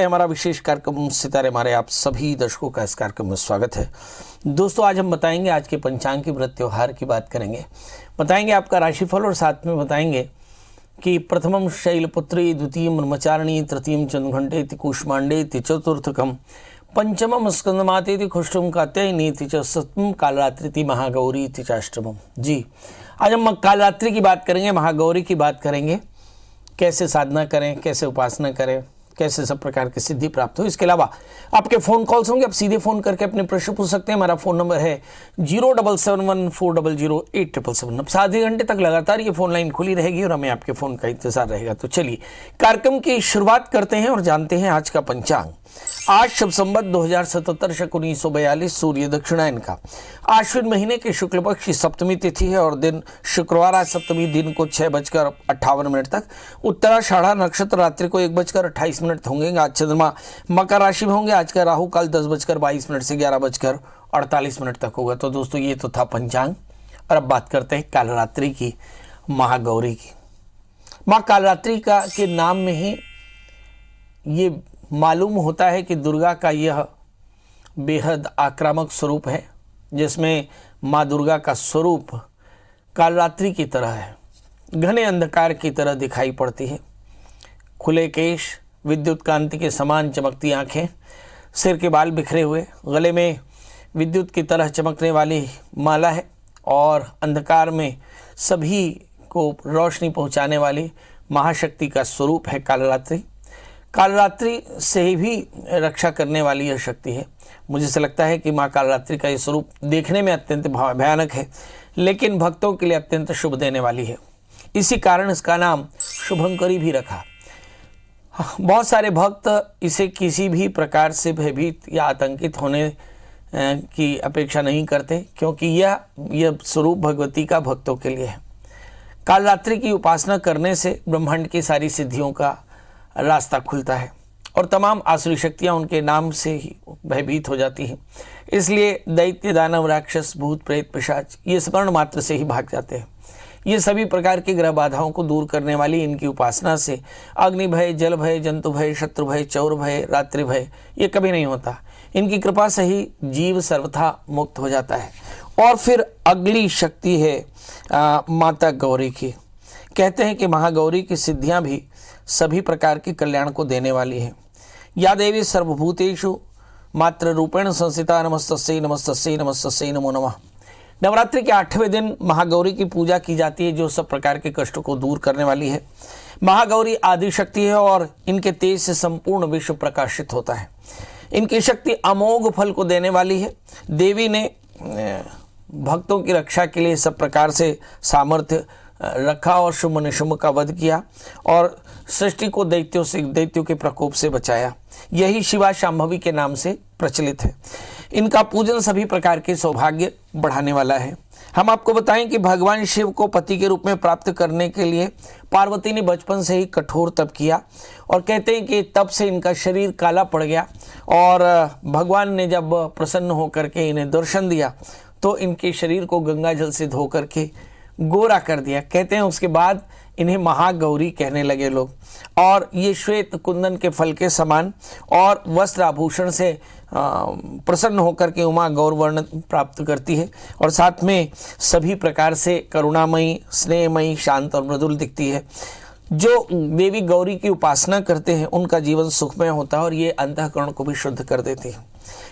हमारा विशेष कार्यक्रम सितारे हमारे आप सभी दर्शकों का इस कार्यक्रम में स्वागत है। दोस्तों, आज हम बताएंगे आज के पंचांग के व्रत त्योहार की बात करेंगे, बताएंगे आपका राशिफल और साथ में बताएंगे कि प्रथमम शैलपुत्री, द्वितीयम ब्रह्मचारिणी, तृतीयम चंद्रघंटेति कूष्मांडेति, चतुर्थकम पंचमम स्कंदमातेति, खुष्टम कात्यायनीति च, सप्तम कालरात्रिति, महागौरीति चाष्टमम। जी, आज हम कालरात्रि की बात करेंगे, महागौरी की बात करेंगे, कैसे साधना करें, कैसे उपासना करें, कैसे सब प्रकार की सिद्धि प्राप्त हो। इसके अलावा आपके फ़ोन कॉल्स होंगे, आप सीधे फ़ोन करके अपने प्रश्न पूछ सकते हैं। हमारा फ़ोन नंबर है 07714008777। अब आधे घंटे तक लगातार ये फ़ोन लाइन खुली रहेगी और हमें आपके फ़ोन का इंतजार रहेगा। तो चलिए कार्यक्रम की शुरुआत करते हैं और जानते हैं आज का पंचांग। आज शुभ संवत 2077 शक 1942, सूर्य दक्षिणायन का आश्विन महीने के शुक्ल पक्ष की सप्तमी तिथि है और दिन शुक्रवार। आज सप्तमी दिन को 6:58 तक, उत्तराषाढ़ा नक्षत्र रात्रि को 1:28 होंगे। आज चंद्रमा मकर राशि में होंगे। आज का राहु काल 10:22 से 11:48 तक होगा। तो दोस्तों, ये तो था पंचांग और अब बात करते हैं कालरात्रि की, महागौरी की। माँ कालरात्रि का के नाम में ही ये मालूम होता है कि दुर्गा का यह बेहद आक्रामक स्वरूप है, जिसमें माँ दुर्गा का स्वरूप कालरात्रि की तरह है, घने अंधकार की तरह दिखाई पड़ती है। खुले केश, विद्युत कांति के समान चमकती आँखें, सिर के बाल बिखरे हुए, गले में विद्युत की तरह चमकने वाली माला है और अंधकार में सभी को रोशनी पहुँचाने वाली महाशक्ति का स्वरूप है कालरात्रि। कालरात्रि से ही भी रक्षा करने वाली यह शक्ति है। मुझे ऐसा लगता है कि माँ कालरात्रि का ये स्वरूप देखने में अत्यंत भयानक है, लेकिन भक्तों के लिए अत्यंत शुभ देने वाली है। इसी कारण इसका नाम शुभंकरी भी रखा। बहुत सारे भक्त इसे किसी भी प्रकार से भयभीत या आतंकित होने की अपेक्षा नहीं करते, क्योंकि यह स्वरूप भगवती का भक्तों के लिए है। कालरात्रि की उपासना करने से ब्रह्मांड की सारी सिद्धियों का रास्ता खुलता है और तमाम आसुरी शक्तियाँ उनके नाम से ही भयभीत हो जाती हैं। इसलिए दैत्य, दानव, राक्षस, भूत, प्रेत, पिशाच ये स्मरण मात्र से ही भाग जाते हैं। ये सभी प्रकार की ग्रह बाधाओं को दूर करने वाली इनकी उपासना से अग्नि भय, जल भय, जंतु भय, शत्रु भय, चौर भय, रात्रि भय ये कभी नहीं होता। इनकी कृपा से ही जीव सर्वथा मुक्त हो जाता है। और फिर अगली शक्ति है माता गौरी की। कहते हैं कि महागौरी की सिद्धियां भी सभी प्रकार के कल्याण को देने वाली है। या देवी सर्वभूतेषु मात्र रूपेण संस्थिता, नमस्तस्यै नमस्तस्यै नमस्तस्यै नमो नमः। नवरात्रि के 8वें दिन महागौरी की पूजा की जाती है, जो सब प्रकार के कष्टों को दूर करने वाली है। महागौरी आदि शक्ति है और इनके तेज से संपूर्ण विश्व प्रकाशित होता है। इनकी शक्ति अमोघ फल को देने वाली है। देवी ने भक्तों की रक्षा के लिए सब प्रकार से सामर्थ्य रखा और शुभ निशुभ का वध किया और सृष्टि को दैत्यों के प्रकोप से बचाया। यही शिवा शांभवी के नाम से प्रचलित है। इनका पूजन सभी प्रकार के सौभाग्य बढ़ाने वाला है। हम आपको बताएं कि भगवान शिव को पति के रूप में प्राप्त करने के लिए पार्वती ने बचपन से ही कठोर तप किया और कहते हैं कि तप से इनका शरीर काला पड़ गया और भगवान ने जब प्रसन्न होकर के इन्हें दर्शन दिया तो इनके शरीर को गंगा जल से धो करके गोरा कर दिया। कहते हैं उसके बाद इन्हें महागौरी कहने लगे लोग। और ये श्वेत कुंदन के फल के समान और वस्त्र आभूषण से प्रसन्न होकर के उमा गौर वर्ण प्राप्त करती है और साथ में सभी प्रकार से करुणामयी, स्नेहमयी, शांत और मृदुल दिखती है। जो देवी गौरी की उपासना करते हैं उनका जीवन सुखमय होता है और ये अंतःकरण को भी शुद्ध कर देती है।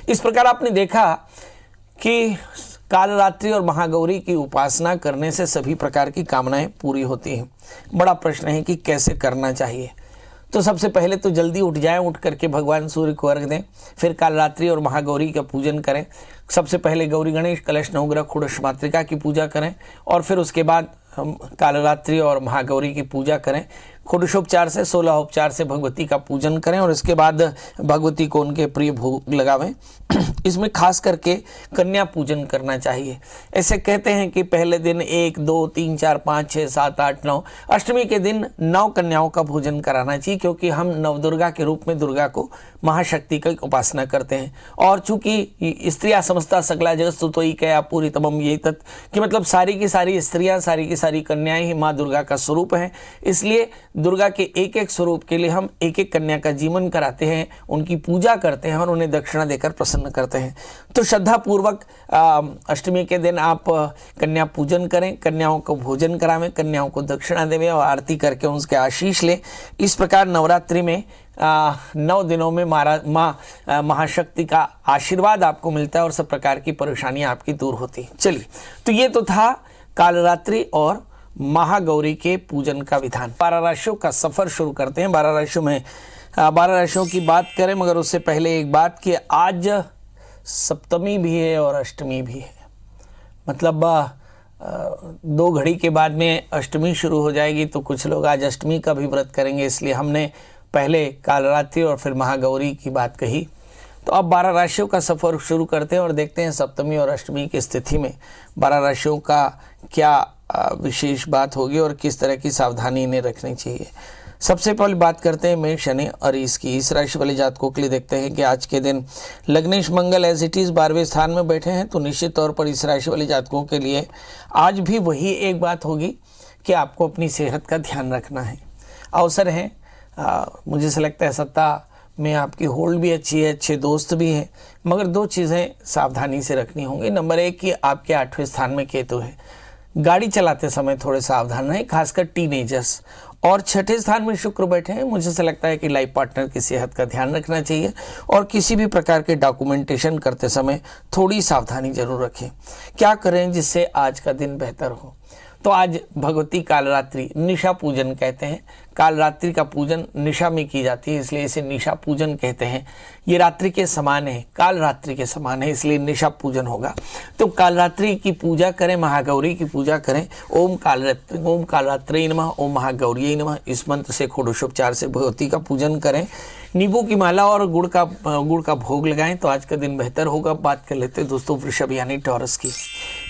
इस प्रकार आपने देखा कि कालरात्रि और महागौरी की उपासना करने से सभी प्रकार की कामनाएं पूरी होती हैं। बड़ा प्रश्न है कि कैसे करना चाहिए। तो सबसे पहले तो जल्दी उठ जाएं, उठ करके भगवान सूर्य को अर्घ दें, फिर कालरात्रि और महागौरी का पूजन करें। सबसे पहले गौरी गणेश, कलश, नवग्रह, षोडश मातृका की पूजा करें और फिर उसके बाद हम कालरात्रि और महागौरी की पूजा करें। षोडशोपचार से 16 उपचार से भगवती का पूजन करें और इसके बाद भगवती को उनके प्रिय भोग लगावें। इसमें खास करके कन्या पूजन करना चाहिए। ऐसे कहते हैं कि पहले दिन 1, 2, 3, 4, 5, 6, 7, 8, 9 अष्टमी के दिन 9 कन्याओं का भोजन कराना चाहिए, क्योंकि हम नवदुर्गा के रूप में दुर्गा को महाशक्ति की उपासना करते हैं। और चूंकि स्त्रियां समस्ता सकला जगस्तु तो ही कया पूरी तमम ये तत् कि मतलब सारी की सारी स्त्रियां, सारी की सारी कन्याएं ही माँ दुर्गा का स्वरूप हैं। इसलिए दुर्गा के एक एक स्वरूप के लिए हम एक एक कन्या का जीवन कराते हैं, उनकी पूजा करते हैं और उन्हें दक्षिणा देकर प्रसन्न करते हैं। तो श्रद्धापूर्वक अष्टमी के दिन आप कन्या पूजन करें, कन्याओं को भोजन करावें, कन्याओं को दक्षिणा देवें और आरती करके उनके आशीष लें। इस प्रकार नवरात्रि में 9 दिनों में माँ महाशक्ति का आशीर्वाद आपको मिलता है और सब प्रकार की परेशानियां आपकी दूर होती हैं। चलिए, तो ये तो था कालरात्रि और महागौरी के पूजन का विधान। 12 राशियों का सफर शुरू करते हैं। 12 राशियों में 12 राशियों की बात करें, मगर उससे पहले एक बात कि आज सप्तमी भी है और अष्टमी भी है। मतलब 2 घड़ी के बाद में अष्टमी शुरू हो जाएगी, तो कुछ लोग आज अष्टमी का भी व्रत करेंगे, इसलिए हमने पहले कालरात्रि और फिर महागौरी की बात कही। तो अब 12 राशियों का सफर शुरू करते हैं और देखते हैं सप्तमी और अष्टमी की स्थिति में 12 राशियों का क्या विशेष बात होगी और किस तरह की सावधानी इन्हें रखनी चाहिए। सबसे पहले बात करते हैं मेष शनि और इसकी। इस राशि वाले जातकों के लिए देखते हैं कि आज के दिन लग्नेश मंगल एज इट इज़ 12वें स्थान में बैठे हैं, तो निश्चित तौर पर इस राशि वाले जातकों के लिए आज भी वही एक बात होगी कि आपको अपनी सेहत का ध्यान रखना है। अवसर है, मुझे ऐसा लगता है सत्ता में आपकी होल्ड भी अच्छी है, अच्छे दोस्त भी हैं, मगर 2 चीज़ें सावधानी से रखनी होंगी। नंबर 1 कि आपके 8वें स्थान में केतु है, गाड़ी चलाते समय थोड़े सावधान रहें, खासकर टीनेजर्स। और 6ठे स्थान में शुक्र बैठे हैं, मुझे ऐसा लगता है कि लाइफ पार्टनर की सेहत का ध्यान रखना चाहिए और किसी भी प्रकार के डॉक्यूमेंटेशन करते समय थोड़ी सावधानी जरूर रखें। क्या करें जिससे आज का दिन बेहतर हो? तो आज भगवती कालरात्रि निशा पूजन कहते हैं। कालरात्रि का पूजन निशा में की जाती है, इसलिए इसे निशा पूजन कहते हैं। ये रात्रि के समान है, कालरात्रि के समान है, इसलिए निशा पूजन होगा। तो कालरात्रि की पूजा करें, महागौरी की पूजा करें। ओम कालरात्रि नमः, ओम महागौरी नमः, इस मंत्र से षोडशोपचार से भगवती का पूजन करें। नींबू की माला और गुड़ का भोग लगाएं तो आज का दिन बेहतर होगा। बात कर लेते हैं दोस्तों वृषभ यानी टॉरस की।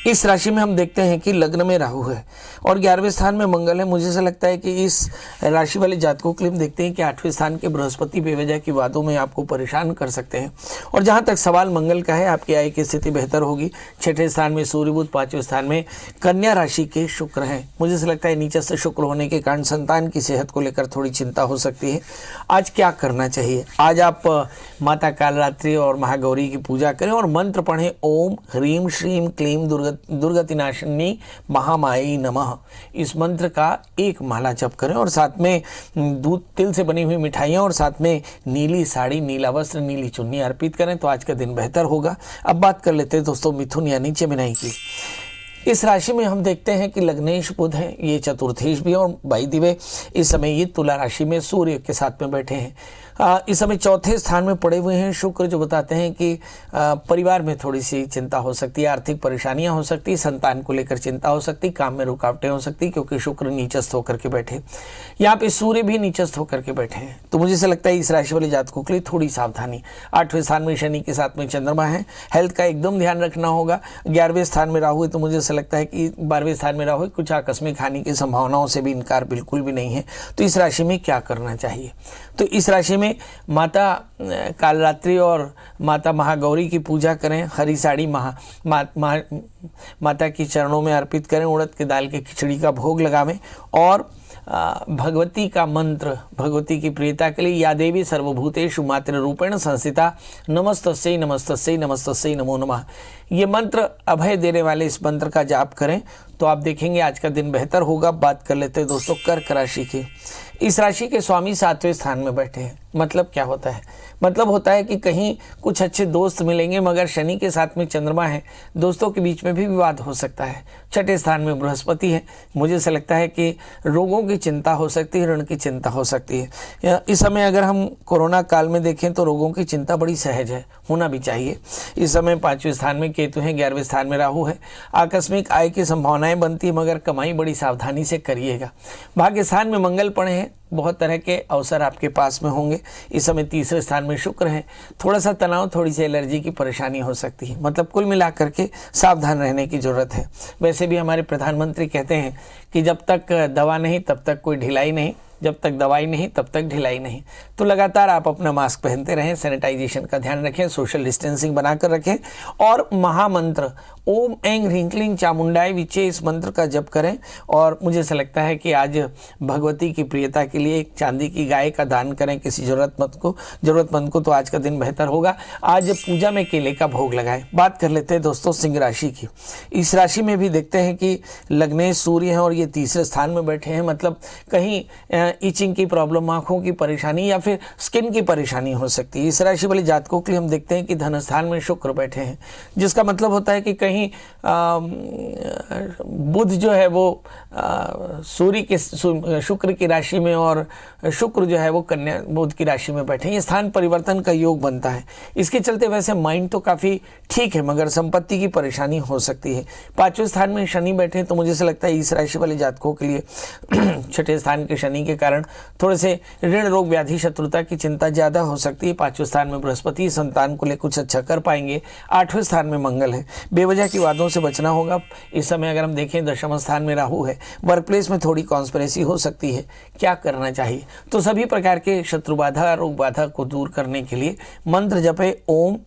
इस राशि में हम देखते हैं कि लग्न में राहु है और 11वें स्थान में मंगल है। मुझे ऐसा लगता है कि इस राशि वाले जातकों के लिए हम देखते हैं कि 8वें स्थान के बृहस्पति बेवजह की वादों में आपको परेशान कर सकते हैं। और जहां तक सवाल मंगल का है, आपकी आय की स्थिति बेहतर होगी। 6ठे स्थान में सूर्य बुध, 5वें स्थान में कन्या राशि के शुक्र हैं। मुझे ऐसा लगता है नीचस्थ शुक्र होने के कारण संतान की सेहत को लेकर थोड़ी चिंता हो सकती है। आज क्या करना चाहिए? आज आप माता कालरात्रि और महागौरी की पूजा करें और मंत्र पढ़ें, ओम ह्रीम श्रीम क्लीम दुर्गतिनाशिनी महामाई नमः। इस मंत्र का 1 माला जप करें और साथ में दूध तिल से बनी हुई मिठाइयाँ और साथ में नीली साड़ी, नीला वस्त्र, नीली चुन्नी अर्पित करें तो आज का दिन बेहतर होगा। अब बात कर लेते हैं दोस्तों मिथुन यानी जेमिनी की। इस राशि में हम देखते हैं कि लग्नेश बुध है, ये चतुर्थेश भी है और भाई दिवे इस समय ये तुला राशि में सूर्य के साथ में बैठे हैं। इस समय 4थे स्थान में पड़े हुए हैं शुक्र, जो बताते हैं कि परिवार में थोड़ी सी चिंता हो सकती है, आर्थिक परेशानियां हो सकती है, संतान को लेकर चिंता हो सकती, काम में रुकावटें हो सकती क्योंकि शुक्र नीचस्थ होकर के बैठे। यहाँ पे सूर्य भी नीचस्थ होकर के बैठे हैं, तो मुझे ऐसा लगता है इस राशि वाले जातकों के लिए थोड़ी सावधानी। 8वें स्थान में शनि के साथ में चंद्रमा है, हेल्थ का एकदम ध्यान रखना होगा। 11वें स्थान में राहु है, तो मुझे ऐसा लगता है कि 12वें स्थान में राहु, कुछ आकस्मिक हानि की संभावनाओं से भी इनकार बिल्कुल भी नहीं है। तो इस राशि में क्या करना चाहिए? तो इस राशि में माता कालरात्रि और माता महागौरी की पूजा करें। हरी साड़ी माता की चरणों में अर्पित करें, उड़द के दाल के खिचड़ी का भोग लगावें और भगवती का मंत्र, भगवती की प्रियता के लिए या देवी सर्वभूतेषु मातृ रूपेण संस्थिता नमस्तस्यै नमस्तस्यै नमस्तस्यै नमो नमः, ये मंत्र अभय देने वाले इस मंत्र का जाप करें तो आप देखेंगे आज का दिन बेहतर होगा। बात कर लेते हैं दोस्तों कर्क राशि की। इस राशि के स्वामी 7वें स्थान में बैठे हैं। मतलब क्या होता है? मतलब होता है कि कहीं कुछ अच्छे दोस्त मिलेंगे, मगर शनि के साथ में चंद्रमा है, दोस्तों के बीच में भी विवाद हो सकता है। 6ठे स्थान में बृहस्पति है, मुझे ऐसा लगता है कि रोगों की चिंता हो सकती है, ऋण की चिंता हो सकती है। इस समय अगर हम कोरोना काल में देखें तो रोगों की चिंता बड़ी सहज है, होना भी चाहिए। इस समय 5वें स्थान में केतु है, 11वें स्थान में राहु है। आकस्मिक आय की संभावनाएं बनती है, मगर कमाई बड़ी सावधानी से करिएगा। भाग्य स्थान में मंगल पड़े हैं, बहुत तरह के अवसर आपके पास में होंगे। इस समय 3रे स्थान में शुक्र है, थोड़ा सा तनाव, थोड़ी सी एलर्जी की परेशानी हो सकती है। मतलब कुल मिलाकर के सावधान रहने की जरूरत है। वैसे भी हमारे प्रधानमंत्री कहते हैं कि जब तक दवा नहीं तब तक कोई ढिलाई नहीं, जब तक दवाई नहीं तब तक ढिलाई नहीं। तो लगातार आप अपना मास्क पहनते रहें, सैनिटाइजेशन का ध्यान रखें, सोशल डिस्टेंसिंग बनाकर रखें और महामंत्र ओम ऐं ह्रीं क्लीं चामुंडाय विचे इस मंत्र का जप करें। और मुझे ऐसा लगता है कि आज भगवती की प्रियता के लिए एक चांदी की गाय का दान करें किसी जरूरतमंद को, तो आज का दिन बेहतर होगा। आज पूजा में केले का भोग लगाएं। बात कर लेते हैं दोस्तों सिंह राशि की। इस राशि में भी देखते हैं कि लग्नेश सूर्य हैं और ये तीसरे स्थान में बैठे हैं, मतलब कहीं इचिंग की प्रॉब्लम, आंखों की परेशानी या फिर स्किन की परेशानी हो सकती है। इस राशि वाले जातकों के लिए हम देखते हैं कि धन स्थान में शुक्र बैठे हैं, जिसका मतलब होता है कि कहीं बुध जो है वो सूर्य के शुक्र की राशि में और शुक्र जो है वो कन्या बुध की राशि में बैठे हैं। ये स्थान परिवर्तन का योग बनता है। इसके चलते वैसे माइंड तो काफ़ी ठीक है, मगर संपत्ति की परेशानी हो सकती है। पांचवें स्थान में शनि बैठे हैं, तो मुझे ऐसा लगता है इस राशि वाले जातकों के लिए छठे स्थान के शनि के कारण थोड़े से ऋण रोग व्याधि शत्रुता की चिंता ज़्यादा हो सकती है। पांचवें स्थान में बृहस्पति, संतान को लेकर कुछ अच्छा कर पाएंगे। आठवें स्थान में मंगल है, बेवजह की वादों से बचना होगा। इस समय अगर हम देखें दशम स्थान में राहु है, वर्क प्लेस में थोड़ी कॉन्स्पिरेसी हो सकती है। क्या करना चाहिए? तो सभी प्रकार के शत्रु बाधा, रोग बाधा को दूर करने के लिए मंत्र जपे ओम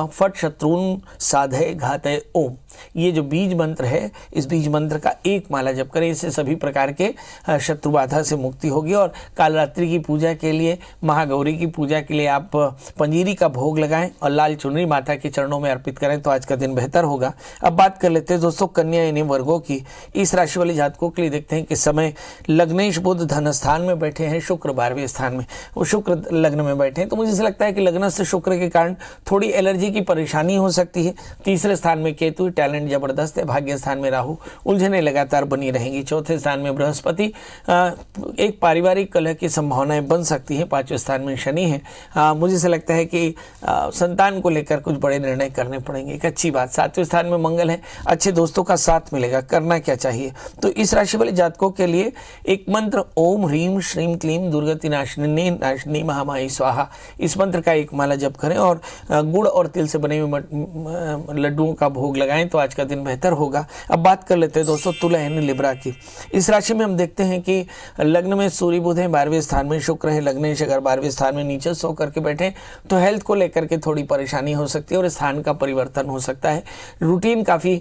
फट शत्रुन साधय घातय ओम। ये जो बीज मंत्र है, इस बीज मंत्र का एक माला जप करें, इससे सभी प्रकार के शत्रु बाधा से मुक्ति होगी। और कालरात्रि की पूजा के लिए, महागौरी की पूजा के लिए आप पंजीरी का भोग लगाएं और लाल चुनरी माता के चरणों में अर्पित करें, तो आज का दिन बेहतर होगा। अब बात कर लेते हैं दोस्तों कन्या यानी वर्गों की। इस राशि वाले जातकों के लिए देखते हैं कि समय लग्नेश बुध धन स्थान में बैठे हैं, शुक्र 12वें स्थान में, वो शुक्र लग्न में बैठे हैं। तो मुझे ऐसा लगता है कि लग्न से शुक्र के कारण थोड़ी एलर्जी की परेशानी हो सकती है। तीसरे स्थान में केतु, टैलेंट जबरदस्त है। भाग्य स्थान में राहु, उलझने लगातार बनी रहेंगी। चौथे स्थान में बृहस्पति, एक पारिवारिक कलह की संभावनाएं बन सकती हैं। पांचवें स्थान में शनि है। मुझे ऐसा लगता है कि संतान को लेकर कुछ बड़े निर्णय करने पड़ेंगे, एक अच्छी बात। सातवें स्थान में मंगल है, अच्छे दोस्तों का साथ मिलेगा। करना क्या चाहिए? तो इस राशि वाले जातकों के लिए एक मंत्र ओम ह्रीं श्रीं क्लीं दुर्गति नाशिनी नाशिनी महामाई स्वाहा, इस मंत्र का एक माला जप करें और गुड़ और तिल से बने हुए लड्डुओं का भोग लगाएं, तो आज का दिन बेहतर होगा। अब बात कर लेते हैं दोस्तों तुला यानी लिब्रा की। इस राशि में हम देखते हैं कि लग्न में सूर्य बुध है, 12वें स्थान में शुक्र है। लग्नेश अगर 12वें स्थान में नीचे सो करके बैठे तो हेल्थ को लेकर के थोड़ी परेशानी हो सकती है और स्थान का परिवर्तन हो सकता है। रूटीन काफ़ी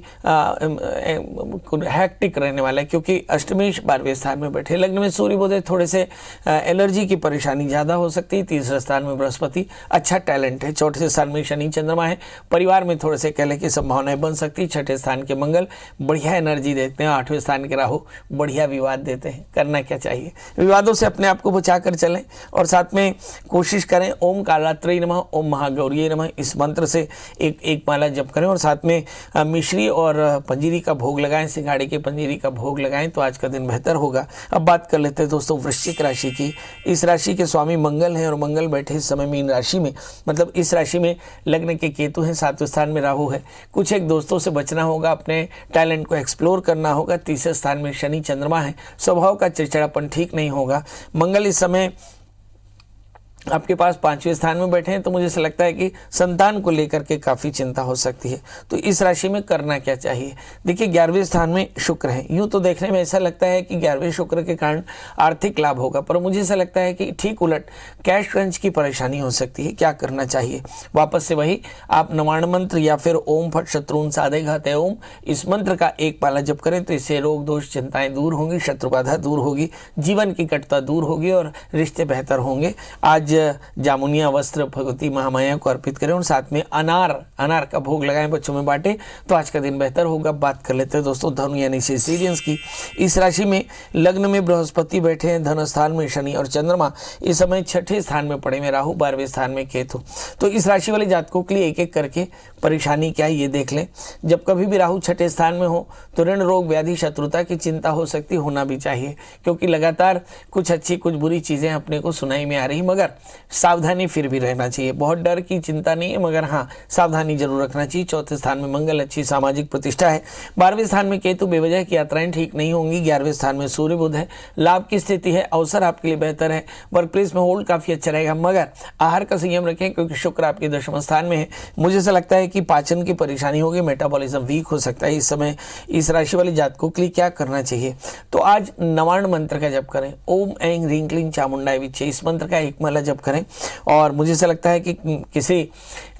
हैक्टिक रहने वाला है, क्योंकि अष्टमेश 12वें स्थान में बैठे। लग्न में सूर्य बुध है, थोड़े से एलर्जी की परेशानी ज़्यादा हो सकती है। तीसरे स्थान में बृहस्पति, अच्छा टैलेंट है। चौथे स्थान में शनि चंद्रमा है, परिवार में थोड़े से कलह की संभावनाएं बन सकती है। छठे स्थान के मंगल बढ़िया एनर्जी देते हैं। आठवें स्थान के राहु बढ़िया विवाद देते हैं। करना क्या चाहिए? विवादों से अपने आप को बचा कर चलें और साथ में कोशिश करें ओम कालरात्रि नमः, ओम महागौरी नमः, इस मंत्र से एक माला जप करें और साथ में मिश्री और पंजीरी का भोग लगाएं, सिंघाड़े के पंजीरी का भोग लगाएं, तो आज का दिन बेहतर होगा। अब बात कर लेते हैं दोस्तों वृश्चिक राशि की। इस राशि के स्वामी मंगल हैं और मंगल बैठे इस समय मीन राशि में, मतलब इस राशि में लग्न के केतु हैं, सातवें स्थान में राहु है। कुछ एक दोस्तों से बचना होगा, अपने टैलेंट को एक्सप्लोर करना होगा। तीसरे स्थान में शनि चंद्रमा है, स्वभाव का चिड़चिड़ापन ठीक नहीं होगा। मंगल इस समय आपके पास 5वें स्थान में बैठे हैं, तो मुझे ऐसा लगता है कि संतान को लेकर के काफ़ी चिंता हो सकती है। तो इस राशि में करना क्या चाहिए? देखिए 11वें स्थान में शुक्र है। यूँ तो देखने में ऐसा लगता है कि 11वें शुक्र के कारण आर्थिक लाभ होगा, पर मुझे ऐसा लगता है कि ठीक उलट कैश क्रंच की परेशानी हो सकती है। क्या करना चाहिए? वापस से वही आप नवाण मंत्र या फिर ओम फट शत्रुन साधय घातय ओम, इस मंत्र का एक माला जप करें, तो इससे रोग दोष चिंताएं दूर होंगी, शत्रु बाधा दूर होगी, जीवन की कटता दूर होगी और रिश्ते बेहतर होंगे। आज जामुनिया वस्त्र भगवती महामाया को अर्पित करें और साथ में अनार का भोग लगाएं, बच्चों में बांटे, तो आज का दिन बेहतर होगा। बात कर लेते हैं दोस्तों धनु यानी सिसिलियंस की। इस राशि में लग्न में बृहस्पति बैठे हैं, धन स्थान में शनि और चंद्रमा इस समय छठे स्थान में पड़े में राहु, 12वें स्थान में केतु। तो इस राशि वाले जातकों के लिए एक एक करके परेशानी क्या है ये देख लें। जब कभी भी राहु छठे स्थान में हो तो ऋण रोग व्याधि शत्रुता की चिंता हो सकती, होना भी चाहिए, क्योंकि लगातार कुछ अच्छी कुछ बुरी चीज़ें अपने को सुनाई में आ रही, मगर सावधानी फिर भी रहना चाहिए। बहुत डर की चिंता नहीं है, मगर हाँ सावधानी जरूर रखना चाहिए। चौथे स्थान में मंगल, अच्छी सामाजिक प्रतिष्ठा है। 12वें स्थान में केतु, बेवजह की यात्राएं ठीक नहीं होंगी। 11वें स्थान में सूर्य बुध है, लाभ की स्थिति है, अवसर आपके लिए बेहतर है। वर्क प्लेस में होल्ड काफी अच्छा रहेगा, मगर आहार का संयम रखें क्योंकि शुक्र आपके 10वें स्थान में है। मुझे ऐसा लगता है कि पाचन की परेशानी होगी, मेटाबॉलिज्म वीक हो सकता है। इस समय इस राशि वाले जातकों के लिए क्या करना चाहिए, तो आज नवार्ण मंत्र का जप करें। ओम ऐं ह्रीं क्लीं चामुंडाय विच्चे, इस मंत्र का एक माला जप करें। और मुझे ऐसा लगता है कि किसी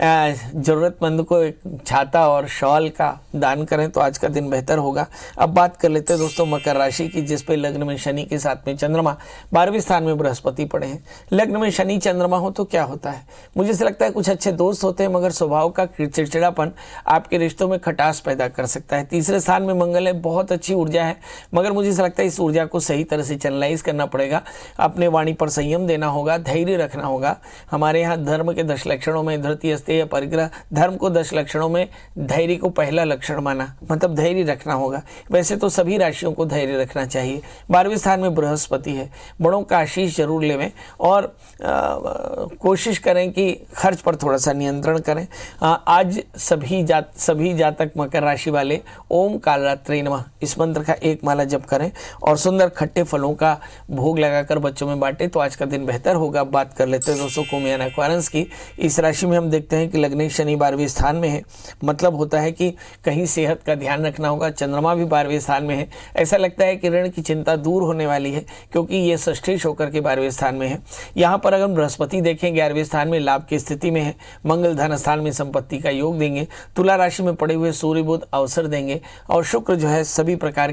जरूरतमंद को एक छाता और शॉल का दान करें तो आज का दिन बेहतर होगा। अब बात कर लेते हैं दोस्तों मकर राशि की, जिस पे लग्न में शनि के साथ में चंद्रमा, 12वें स्थान में बृहस्पति पड़े हैं। लग्न में शनि चंद्रमा हो तो क्या होता है, मुझे ऐसा लगता है कुछ अच्छे दोस्त होते हैं, मगर स्वभाव का चिड़चिड़ापन आपके रिश्तों में खटास पैदा कर सकता है। तीसरे स्थान में मंगल है, बहुत अच्छी ऊर्जा है, मगर मुझे ऐसा लगता है इस ऊर्जा को सही तरह से चैनलाइज करना पड़ेगा। अपने वाणी पर संयम देना होगा, धैर्य रखना होगा। हमारे यहाँ धर्म के 10 लक्षणों में धृति अस्तेय परिग्रह, धर्म को 10 लक्षणों में धैर्य को पहला लक्षण माना, मतलब धैर्य रखना होगा। वैसे तो सभी राशियों को धैर्य रखना चाहिए। 12वें स्थान में बृहस्पति है, बड़ों का आशीष जरूर लेवें और कोशिश करें कि खर्च पर थोड़ा सा नियंत्रण करें। आज सभी जातक मकर राशि वाले ओम कालरात्रि नमः इस मंत्र का एक माला जप करें और सुंदर खट्टे फलों का भोग लगाकर बच्चों में बांटें तो आज का दिन बेहतर होगा। बात कर लेते हैं दोस्तों कुंभ एक्वारियंस की। इस राशि में हम देखते हैं कि लग्न शनि 12वें स्थान में है, मतलब होता है कि कहीं सेहत का ध्यान रखना होगा। चंद्रमा भी 12वें स्थान में है, ऐसा लगता है कि ऋण की चिंता दूर होने वाली है क्योंकि ये षष्ठेश होकर के 12वें स्थान में है। यहाँ पर अगर बृहस्पति देखें 11वें स्थान में लाभ की स्थिति में है, मंगल धन स्थान में संपत्ति का योग देंगे, तुला राशि में पड़े हुए सूर्य बुध अवसर देंगे और शुक्र जो है सभी प्रकार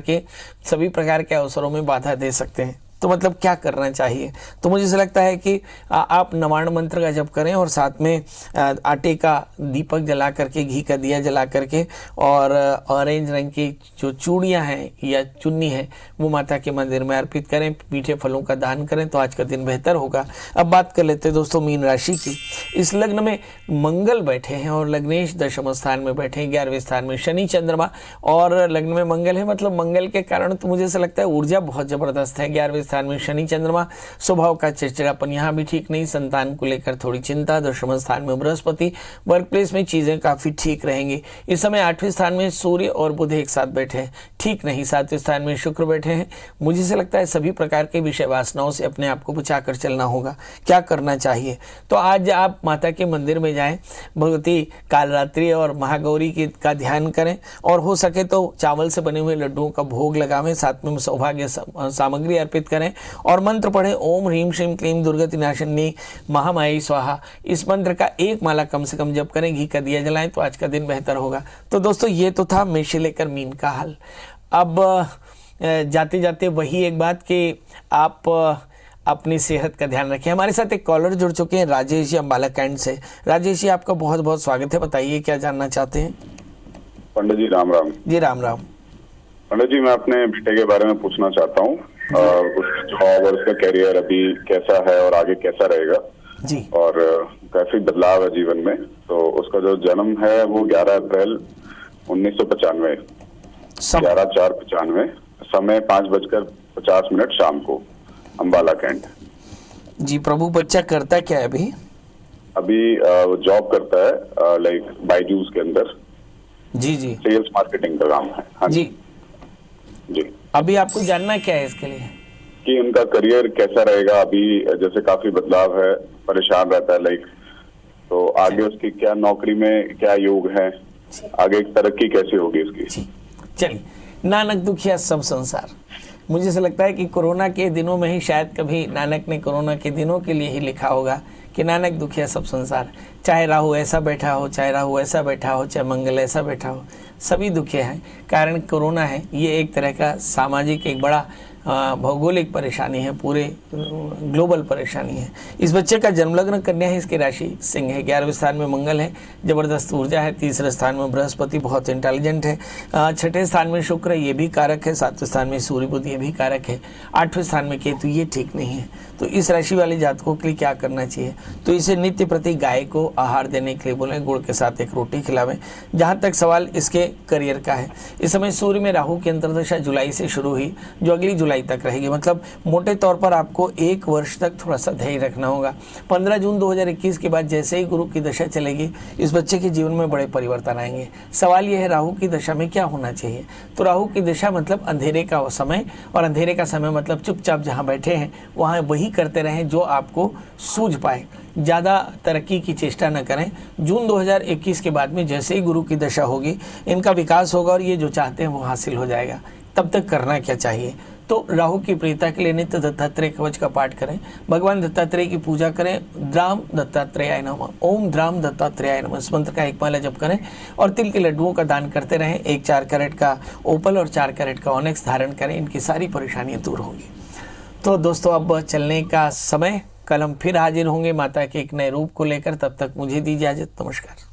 के अवसरों में बाधा दे सकते हैं। तो मतलब क्या करना चाहिए, तो मुझे ऐसा लगता है कि आप नवार्ण मंत्र का जप करें और साथ में आटे का दीपक जला करके, घी का दिया जला करके और ऑरेंज रंग की जो चूड़ियाँ हैं या चुन्नी है वो माता के मंदिर में अर्पित करें, मीठे फलों का दान करें तो आज का दिन बेहतर होगा। अब बात कर लेते हैं दोस्तों मीन राशि की। इस लग्न में मंगल बैठे हैं और लग्नेश 10वें स्थान में बैठे हैं, 11वें स्थान में शनि चंद्रमा और लग्न में मंगल है, मतलब मंगल के कारण तो मुझे ऐसा लगता है ऊर्जा बहुत जबरदस्त है। 11वें स्थान में शनि चंद्रमा, स्वभाव का चिड़चिड़ापन यहाँ भी ठीक नहीं, संतान को लेकर थोड़ी चिंता। 10वें स्थान में बृहस्पति, वर्क प्लेस में चीजें काफी ठीक रहेंगी। इस समय 8वें स्थान में सूर्य और बुध एक साथ बैठे हैं, ठीक नहीं। 7वें स्थान में शुक्र बैठे हैं। मुझे से लगता है सभी प्रकार के विषय वासनाओं से अपने आप को बचाकर चलना होगा। क्या करना चाहिए, तो आज आप माता के मंदिर में जाएं, भगवती कालरात्रि और महागौरी का ध्यान करें और हो सके तो चावल से बने हुए लड्डुओं का भोग लगावें, साथ में सौभाग्य सामग्री अर्पित करें और मंत्र पढ़ें ओम ह्रीं श्रीं क्लीं दुर्गति नाशिनी महामाई स्वाहा। इस मंत्र का एक माला कम से कम जप करें, घी का दिया जलाएं तो आज का दिन बेहतर होगा। तो दोस्तों ये तो था मेष से लेकर मीन का हाल। अब जाते जाते वही एक बात कि आप अपनी सेहत का ध्यान रखें। हमारे साथ एक कॉलर जुड़ चुके हैं राजेश जी अम्बाला कैंट से। राजेश जी आपका बहुत बहुत स्वागत है, बताइए क्या जानना चाहते हैं। पंडित जी राम राम। जी राम राम। पंडित जी मैं अपने बेटे के बारे में पूछना चाहता हूँ, उसका जॉब और उसका कैरियर अभी कैसा है और आगे कैसा रहेगा जी, और काफी बदलाव है जीवन में। तो उसका जो जन्म है वो 11 अप्रैल 1995, 11/4/95, समय 5:50 शाम को, अम्बाला कैंट। जी प्रभु, बच्चा करता क्या है अभी? अभी वो जॉब करता है लाइक बायजूस के अंदर। जी जी, सेल्स मार्केटिंग का काम है। हाँ जी जी। अभी आपको जानना क्या है इसके लिए कि उनका करियर कैसा रहेगा। अभी जैसे काफी बदलाव है, परेशान रहता है लाइक, तो आगे उसकी क्या नौकरी में क्या योग है, आगे तरक्की कैसे होगी उसकी। चलिए, नानक दुखिया सब संसार। मुझे ऐसा लगता है कि कोरोना के दिनों में ही शायद कभी नानक ने कोरोना के दिनों के लिए ही लिखा होगा कि नानक दुखिया सब संसार। चाहे राहु ऐसा बैठा हो, चाहे राहु ऐसा बैठा हो, चाहे मंगल ऐसा बैठा हो, सभी दुखिया हैं। कारण कोरोना है, ये एक तरह का सामाजिक एक बड़ा भौगोलिक परेशानी है, पूरे ग्लोबल परेशानी है। इस बच्चे का जन्म लग्न कन्या है, इसकी राशि सिंह है, 11वें स्थान में मंगल है, जबरदस्त ऊर्जा है। तीसरे स्थान में बृहस्पति बहुत इंटेलिजेंट है। 6ठे स्थान में शुक्र, ये भी कारक है। 7वें स्थान में सूर्य बुध, ये भी कारक है। 8वें स्थान में केतु, ये ठीक नहीं है। तो इस राशि वाले जातकों के लिए क्या करना चाहिए, तो इसे नित्य प्रति गाय को आहार देने के लिए बोलें, गुड़ के साथ एक रोटी खिलावें। जहाँ तक सवाल इसके करियर का है, इस समय सूर्य में राहु की अंतर्दशा जुलाई से शुरू हुई जो अगली जुलाई तक रहेगी, मतलब मोटे तौर पर आपको 1 वर्ष तक थोड़ा सा धैर्य रखना होगा। 15 जून 2021 के बाद जैसे ही गुरु की दशा चलेगी, इस बच्चे के जीवन में बड़े परिवर्तन आएंगे। सवाल यह है राहु की दशा में क्या होना चाहिए। तो राहु की दशा मतलब अंधेरे का समय, और अंधेरे का समय मतलब चुपचाप जहाँ बैठे हैं वहाँ वही करते रहें जो आपको सूझ पाए, ज़्यादा तरक्की की चेष्टा न करें। जून 2021 के बाद में जैसे ही गुरु की दशा होगी, इनका विकास होगा और ये जो चाहते हैं वो हासिल हो जाएगा। तब तक करना क्या चाहिए, तो राहु की प्रीता के लिए नित्य दत्तात्रेय कवच का पाठ करें, भगवान दत्तात्रेय की पूजा करें, द्राम दत्तात्रेयाय नमः, ओम द्राम दत्तात्रेयाय नमः इस मंत्र का 1 माला जप करें और तिल के लड्डुओं का दान करते रहें। 1 4 कैरेट का ओपल और 4 कैरेट का ऑनेक्स धारण करें, इनकी सारी परेशानियां दूर होंगी। तो दोस्तों अब चलने का समय, कल हम फिर हाजिर होंगे माता के एक नए रूप को लेकर। तब तक मुझे दीजिए इजाजत, नमस्कार।